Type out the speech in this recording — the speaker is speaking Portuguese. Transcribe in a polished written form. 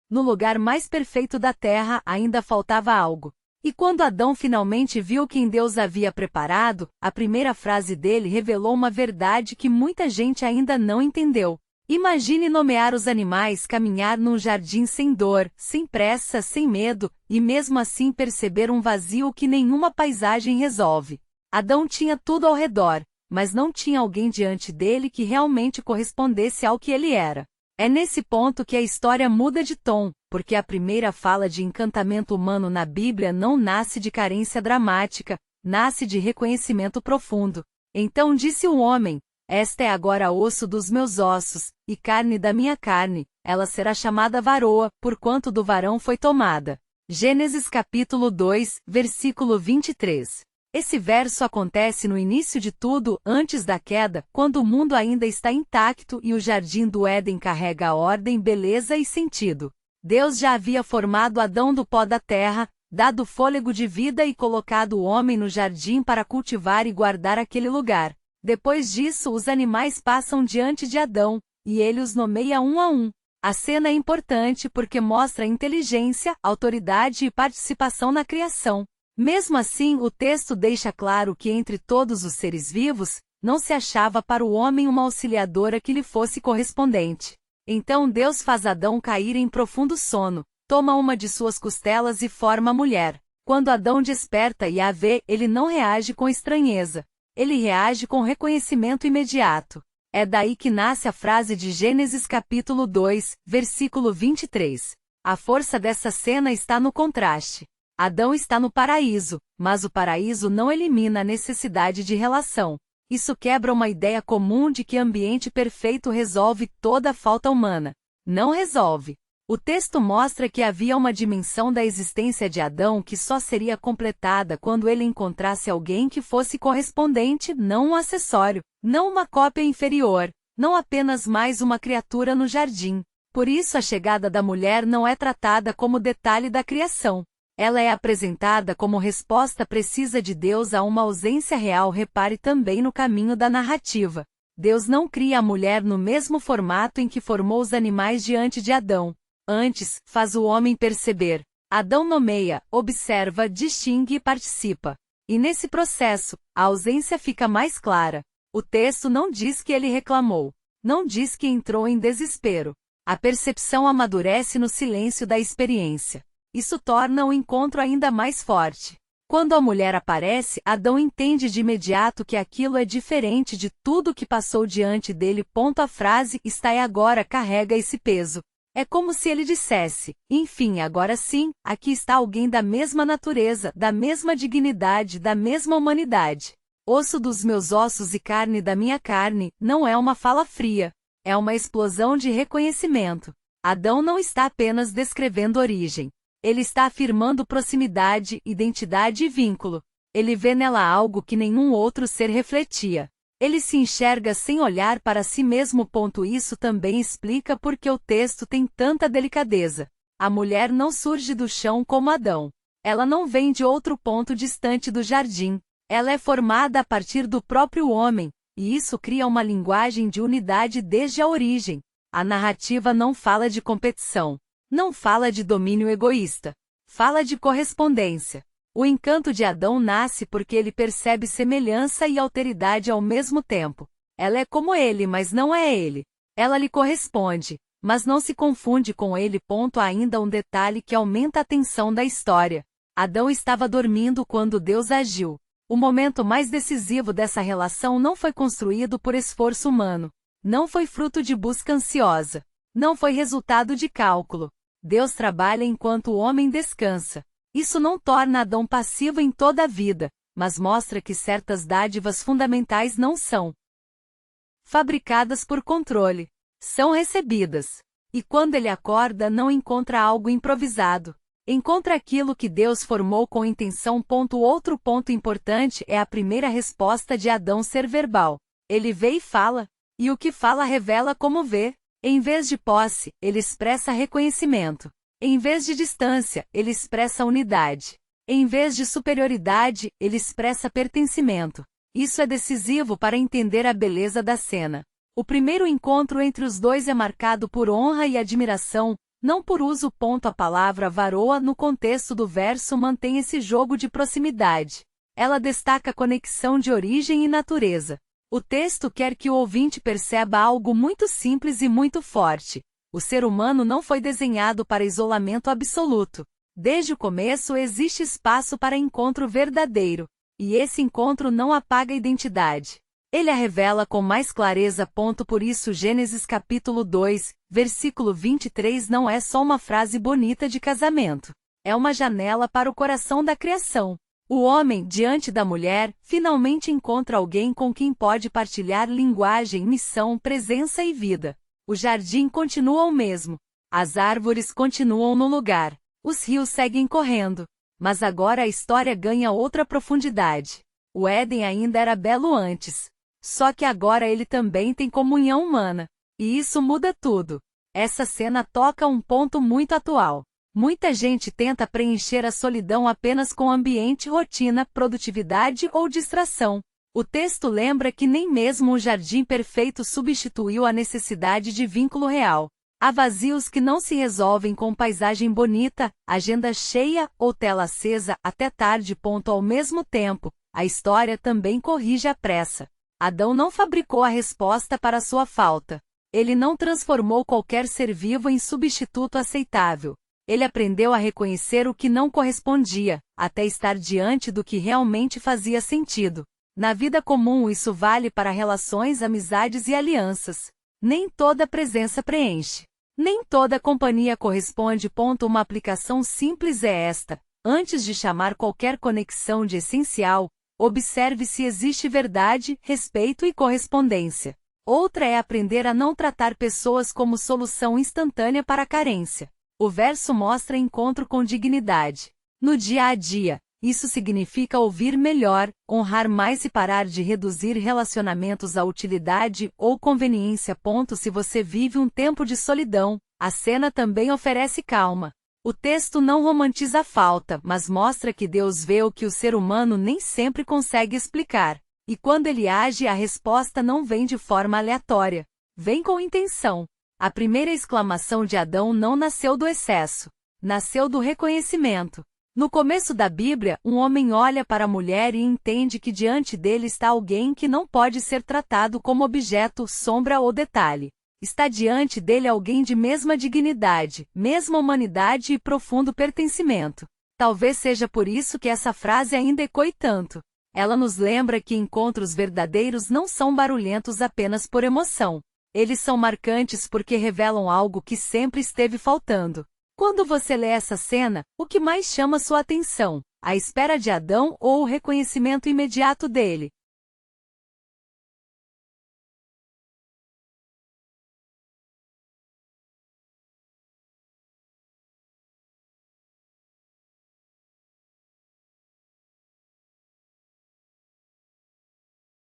No lugar mais perfeito da terra ainda faltava algo. E quando Adão finalmente viu quem Deus havia preparado, a primeira frase dele revelou uma verdade que muita gente ainda não entendeu. Imagine nomear os animais, caminhar num jardim sem dor, sem pressa, sem medo, e mesmo assim perceber um vazio que nenhuma paisagem resolve. Adão tinha tudo ao redor, mas não tinha alguém diante dele que realmente correspondesse ao que ele era. É nesse ponto que a história muda de tom, porque a primeira fala de encantamento humano na Bíblia não nasce de carência dramática, nasce de reconhecimento profundo. Então disse o homem: esta é agora osso dos meus ossos, e carne da minha carne, ela será chamada varoa, porquanto do varão foi tomada. Gênesis capítulo 2, versículo 23. Esse verso acontece no início de tudo, antes da queda, quando o mundo ainda está intacto e o jardim do Éden carrega ordem, beleza e sentido. Deus já havia formado Adão do pó da terra, dado fôlego de vida e colocado o homem no jardim para cultivar e guardar aquele lugar. Depois disso, os animais passam diante de Adão, e ele os nomeia um a um. A cena é importante porque mostra inteligência, autoridade e participação na criação. Mesmo assim, o texto deixa claro que entre todos os seres vivos, não se achava para o homem uma auxiliadora que lhe fosse correspondente. Então Deus faz Adão cair em profundo sono, toma uma de suas costelas e forma a mulher. Quando Adão desperta e a vê, ele não reage com estranheza. Ele reage com reconhecimento imediato. É daí que nasce a frase de Gênesis capítulo 2, versículo 23. A força dessa cena está no contraste. Adão está no paraíso, mas o paraíso não elimina a necessidade de relação. Isso quebra uma ideia comum de que ambiente perfeito resolve toda a falta humana. Não resolve. O texto mostra que havia uma dimensão da existência de Adão que só seria completada quando ele encontrasse alguém que fosse correspondente, não um acessório, não uma cópia inferior, não apenas mais uma criatura no jardim. Por isso a chegada da mulher não é tratada como detalhe da criação. Ela é apresentada como resposta precisa de Deus a uma ausência real. Repare também no caminho da narrativa. Deus não cria a mulher no mesmo formato em que formou os animais diante de Adão. Antes, faz o homem perceber. Adão nomeia, observa, distingue e participa. E nesse processo, a ausência fica mais clara. O texto não diz que ele reclamou. Não diz que entrou em desespero. A percepção amadurece no silêncio da experiência. Isso torna o encontro ainda mais forte. Quando a mulher aparece, Adão entende de imediato que aquilo é diferente de tudo que passou diante dele. A frase está e agora carrega esse peso. É como se ele dissesse: enfim, agora sim, aqui está alguém da mesma natureza, da mesma dignidade, da mesma humanidade. Osso dos meus ossos e carne da minha carne, não é uma fala fria. É uma explosão de reconhecimento. Adão não está apenas descrevendo origem. Ele está afirmando proximidade, identidade e vínculo. Ele vê nela algo que nenhum outro ser refletia. Ele se enxerga sem olhar para si mesmo. Isso também explica por que o texto tem tanta delicadeza. A mulher não surge do chão como Adão. Ela não vem de outro ponto distante do jardim. Ela é formada a partir do próprio homem, e isso cria uma linguagem de unidade desde a origem. A narrativa não fala de competição. Não fala de domínio egoísta. Fala de correspondência. O encanto de Adão nasce porque ele percebe semelhança e alteridade ao mesmo tempo. Ela é como ele, mas não é ele. Ela lhe corresponde, mas não se confunde com ele. Há ainda um detalhe que aumenta a tensão da história. Adão estava dormindo quando Deus agiu. O momento mais decisivo dessa relação não foi construído por esforço humano. Não foi fruto de busca ansiosa. Não foi resultado de cálculo. Deus trabalha enquanto o homem descansa. Isso não torna Adão passivo em toda a vida, mas mostra que certas dádivas fundamentais não são fabricadas por controle. São recebidas. E quando ele acorda, não encontra algo improvisado. Encontra aquilo que Deus formou com intenção. Outro ponto importante é a primeira resposta de Adão ser verbal. Ele vê e fala. E o que fala revela como vê. Em vez de posse, ele expressa reconhecimento. Em vez de distância, ele expressa unidade. Em vez de superioridade, ele expressa pertencimento. Isso é decisivo para entender a beleza da cena. O primeiro encontro entre os dois é marcado por honra e admiração, Não por uso. A palavra varoa no contexto do verso mantém esse jogo de proximidade. Ela destaca a conexão de origem e natureza. O texto quer que o ouvinte perceba algo muito simples e muito forte. O ser humano não foi desenhado para isolamento absoluto. Desde o começo existe espaço para encontro verdadeiro. E esse encontro não apaga a identidade. Ele a revela com mais clareza. Por isso Gênesis capítulo 2, versículo 23 não é só uma frase bonita de casamento. É uma janela para o coração da criação. O homem, diante da mulher, finalmente encontra alguém com quem pode partilhar linguagem, missão, presença e vida. O jardim continua o mesmo. As árvores continuam no lugar. Os rios seguem correndo. Mas agora a história ganha outra profundidade. O Éden ainda era belo antes. Só que agora ele também tem comunhão humana. E isso muda tudo. Essa cena toca um ponto muito atual. Muita gente tenta preencher a solidão apenas com ambiente, rotina, produtividade ou distração. O texto lembra que nem mesmo o jardim perfeito substituiu a necessidade de vínculo real. Há vazios que não se resolvem com paisagem bonita, agenda cheia ou tela acesa até tarde. Ao mesmo tempo, a história também corrige a pressa. Adão não fabricou a resposta para sua falta. Ele não transformou qualquer ser vivo em substituto aceitável. Ele aprendeu a reconhecer o que não correspondia, até estar diante do que realmente fazia sentido. Na vida comum isso vale para relações, amizades e alianças. Nem toda presença preenche. Nem toda companhia corresponde. Uma aplicação simples é esta. Antes de chamar qualquer conexão de essencial, observe se existe verdade, respeito e correspondência. Outra é aprender a não tratar pessoas como solução instantânea para a carência. O verso mostra encontro com dignidade. No dia a dia, isso significa ouvir melhor, honrar mais e parar de reduzir relacionamentos à utilidade ou conveniência. Se você vive um tempo de solidão, a cena também oferece calma. O texto não romantiza a falta, mas mostra que Deus vê o que o ser humano nem sempre consegue explicar. E quando ele age, a resposta não vem de forma aleatória. Vem com intenção. A primeira exclamação de Adão não nasceu do excesso. Nasceu do reconhecimento. No começo da Bíblia, um homem olha para a mulher e entende que diante dele está alguém que não pode ser tratado como objeto, sombra ou detalhe. Está diante dele alguém de mesma dignidade, mesma humanidade e profundo pertencimento. Talvez seja por isso que essa frase ainda ecoe tanto. Ela nos lembra que encontros verdadeiros não são barulhentos apenas por emoção. Eles são marcantes porque revelam algo que sempre esteve faltando. Quando você lê essa cena, o que mais chama sua atenção? A espera de Adão ou o reconhecimento imediato dele?